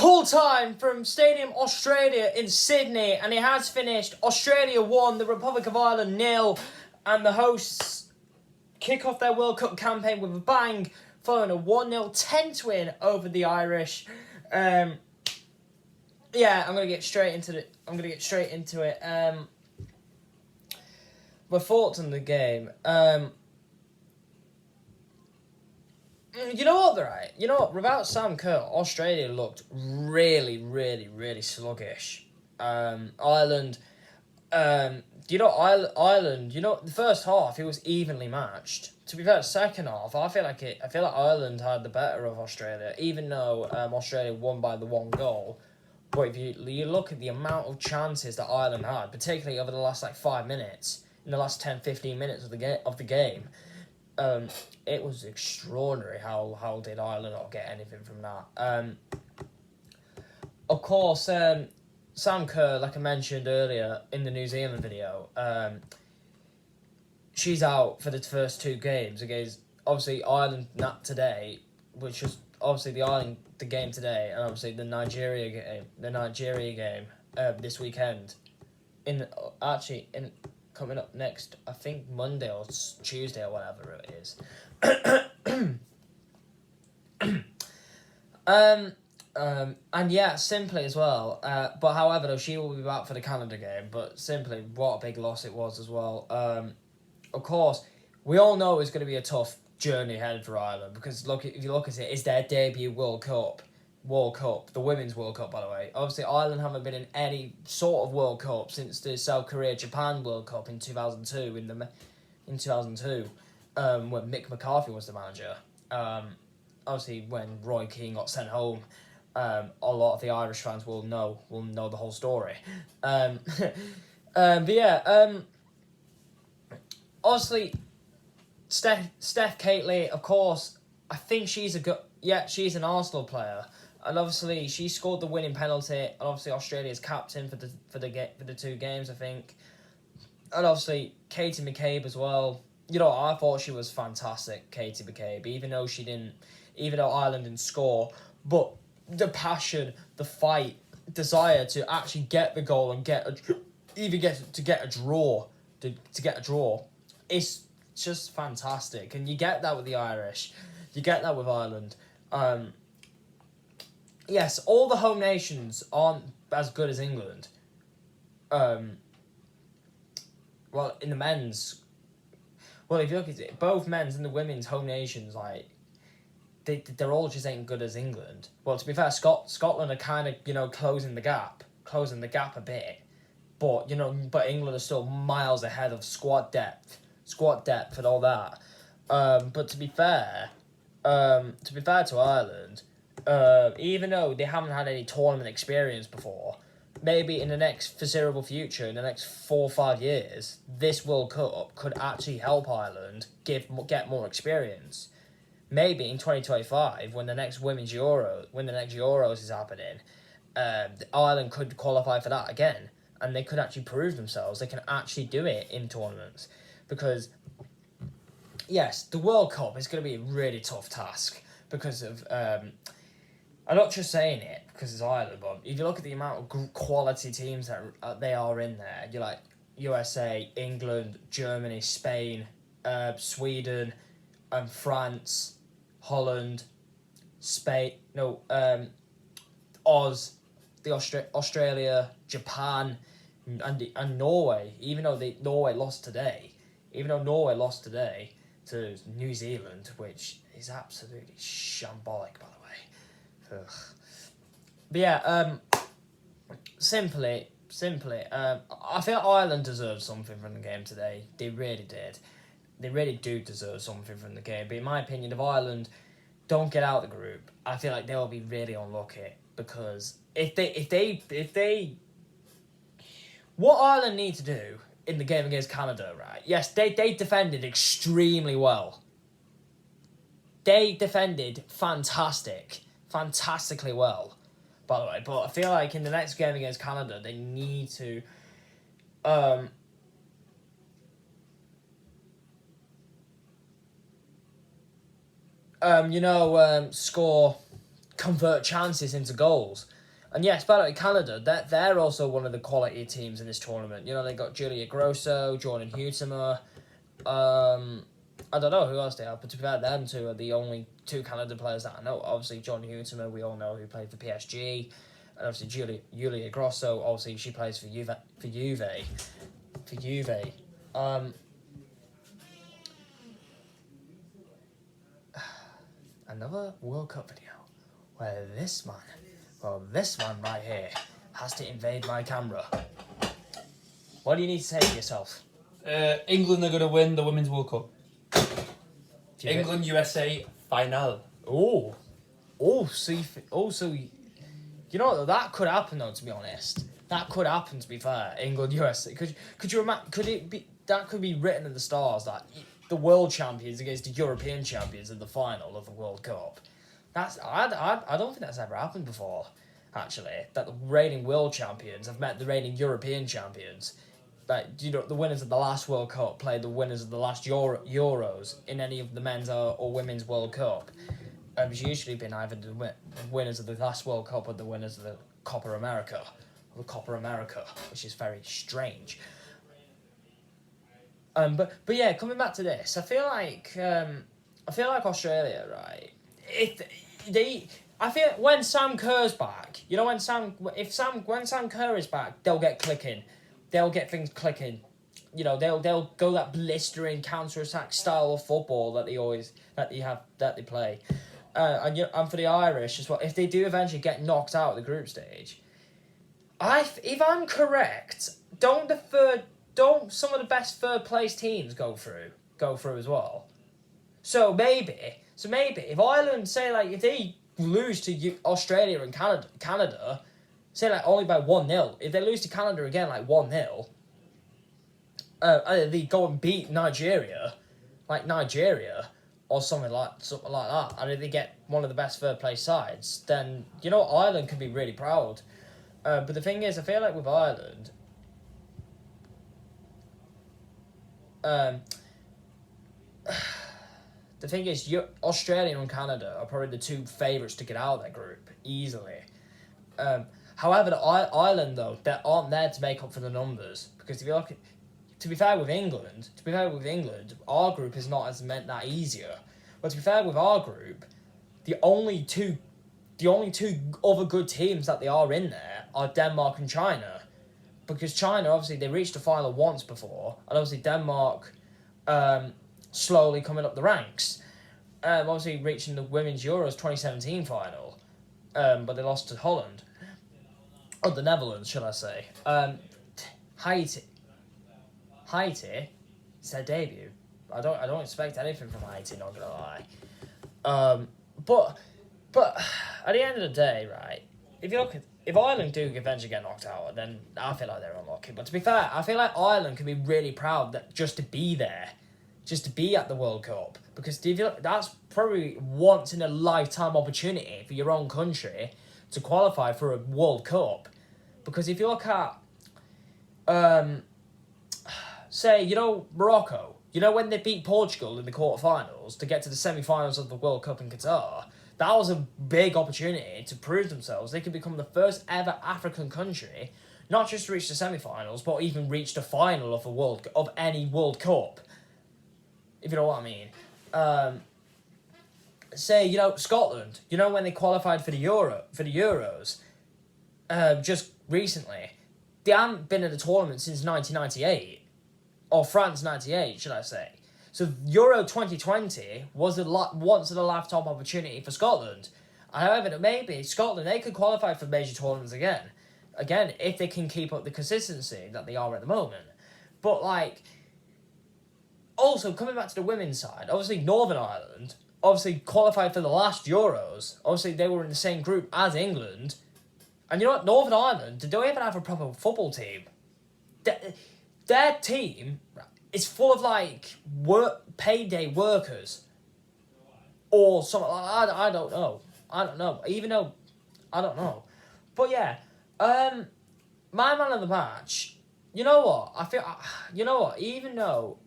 Full time from Stadium Australia in Sydney, and it has finished Australia 1, the Republic of Ireland 0, and the hosts kick off their World Cup campaign with a bang, following a 1-0 tense win over the Irish. I'm gonna get straight into it. My thoughts on the game. You know what, right? You know what? Without Sam Kerr, Australia looked really, really, really sluggish. Ireland, Ireland, the first half, it was evenly matched. To be fair, the second half, I feel like Ireland had the better of Australia, even though Australia won by the one goal. But if you look at the amount of chances that Ireland had, particularly over the last 5 minutes, in the last 10, 15 minutes of the game, it was extraordinary how did Ireland not get anything from that. Of course, Sam Kerr, like I mentioned earlier in the New Zealand video, she's out for the first two games against, obviously, Ireland today, which was obviously the game today, and obviously the Nigeria game this weekend. Coming up next, I think Monday or Tuesday or whatever it is. Simply as well. But however, though, she will be back for the Canada game. But simply, what a big loss it was as well. Of course, we all know it's going to be a tough journey ahead for Ireland, because if you look at it, it's their debut World Cup, the Women's World Cup, by the way. Obviously, Ireland haven't been in any sort of World Cup since the South Korea-Japan World Cup in 2002, when Mick McCarthy was the manager. Obviously, when Roy Keane got sent home, a lot of the Irish fans will know the whole story. Obviously, Steph Catley, of course, I think she's an Arsenal player. And obviously, she scored the winning penalty, and obviously Australia's captain for the two games, I think. And obviously, Katie McCabe as well. I thought she was fantastic, Katie McCabe, even though Ireland didn't score. But the passion, the fight, desire to actually get the goal and get a draw, it's just fantastic. And you get that with the Irish, you get that with Ireland. Yes, all the home nations aren't as good as England. In the men's, if you look at it, both men's and the women's home nations, they're all just ain't good as England. Well, to be fair, Scotland are kind of, closing the gap a bit. But England are still miles ahead of squad depth and all that. But to be fair to Ireland, even though they haven't had any tournament experience before, maybe in the next foreseeable future, in the next 4 or 5 years, this World Cup could actually help Ireland get more experience. Maybe in 2025, when the next Euros is happening, Ireland could qualify for that again, and they could actually prove themselves. They can actually do it in tournaments, because yes, the World Cup is going to be a really tough task because of. I'm not just saying it because it's Ireland, but if you look at the amount of quality teams that they are in there, you're like USA, England, Germany, Spain, Sweden, France, Holland, Spain, Australia, Japan, and Norway. Even though Norway lost today to New Zealand, which is absolutely shambolic, by the way. Ugh. But simply, I feel Ireland deserved something from the game today. They really did. They really do deserve something from the game. But in my opinion, if Ireland don't get out of the group, I feel like they'll be really unlucky, because if they what Ireland need to do in the game against Canada, right? Yes, they defended extremely well. They defended fantastically well, by the way. But I feel like in the next game against Canada, they need to score convert chances into goals. And yes, by the way, Canada, they're also one of the quality teams in this tournament. You know, they got Julia Grosso, Jordyn Huitema. I don't know who else they have, but to be fair, them two are the only two Canada players that I know. Obviously, Jordyn Huitema, we all know who played for PSG. And obviously, Julia Grosso, obviously, she plays for Juve. Another World Cup video where this man right here has to invade my camera. What do you need to say to yourself? England are going to win the Women's World Cup. England, USA, final. So you know that could happen though. To be honest, that could happen. To be fair, England, USA. Could you imagine? Could it be that could be written in the stars that the world champions against the European champions in the final of the World Cup? I don't think that's ever happened before. Actually, that the reigning world champions have met the reigning European champions. Like, you know, the winners of the last World Cup played the winners of the last Euros in any of the men's or women's World Cup. It's usually been either the winners of the last World Cup or the winners of the Copa America, which is very strange. But yeah, coming back to this, I feel like Australia, right? I feel when Sam Kerr's back, you know, when Sam Kerr is back, they'll get clicking. They'll get things clicking. You know, they'll go that blistering counter-attack style of football that they play. And for the Irish as well, if they do eventually get knocked out of the group stage, if I'm correct, don't some of the best third place teams go through as well? So maybe if Ireland, say, like, if they lose to Australia and Canada, say, like, only by 1-0, if they lose to Canada again, like, 1-0, they go and beat Nigeria, or something like that, and if they get one of the best third place sides, then, you know, Ireland could be really proud. But the thing is, I feel like with Ireland, the thing is, Australia and Canada are probably the two favourites to get out of that group easily. However, Ireland, though, they aren't there to make up for the numbers, because if you look at, to be fair with England, our group is not as meant that easier. But to be fair with our group, the only two other good teams that they are in there are Denmark and China, because China, obviously, they reached the final once before, and obviously Denmark, slowly coming up the ranks, obviously reaching the Women's Euros 2017 final, but they lost to Holland, or the Netherlands, should I say. Haiti, it's their debut. I don't expect anything from Haiti, not gonna lie. But at the end of the day, right, if Ireland do eventually get knocked out, then I feel like they're unlucky. But to be fair, I feel like Ireland can be really proud that just to be there, just to be at the World Cup, because that's probably once in a lifetime opportunity for your own country to qualify for a World Cup. Because if you look at, say, you know, Morocco, you know, when they beat Portugal in the quarterfinals to get to the semi-finals of the World Cup in Qatar, that was a big opportunity to prove themselves. They could become the first ever African country not just to reach the semi-finals, but even reach the final of any World Cup, if you know what I mean. Say, you know, Scotland, you know, when they qualified for the Euros, just recently, they haven't been in the tournament since 1998, or France 98, should I say. So Euro 2020 was a once in a lifetime opportunity for Scotland. However, maybe Scotland, they could qualify for major tournaments again, if they can keep up the consistency that they are at the moment. But, like, also coming back to the women's side, obviously Northern Ireland qualified for the last Euros. Obviously they were in the same group as England, and you know what, Northern Ireland, they don't even have a proper football team. Their team is full of, like, payday workers or something. I don't know. I don't know. But yeah, my man of the match. You know what? Even though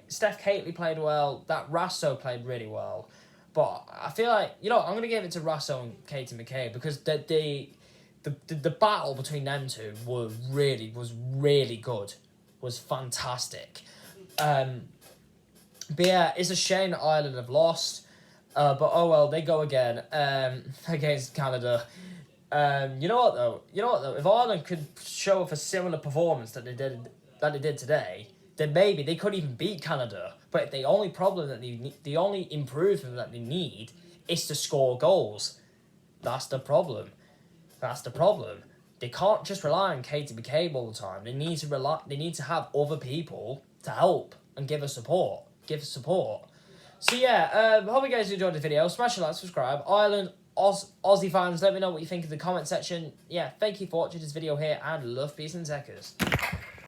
Steph Catley played well, that Rasso played really well. But I feel like, you know, I'm going to give it to Grosso and Katie McCabe because the battle between them two was really good. Was fantastic. But yeah, it's a shame that Ireland have lost. But oh well, they go again against Canada. You know what though? If Ireland could show off a similar performance that they did today, then maybe they could even beat Canada. But the only improvement that they need is to score goals. That's the problem. They can't just rely on Katie McCabe all the time. They need to have other people to help and give us support. So yeah, hope you guys enjoyed the video. Smash a like, subscribe. Ireland, Aussie fans, let me know what you think in the comment section. Yeah, thank you for watching this video here, and love, peace, and techers.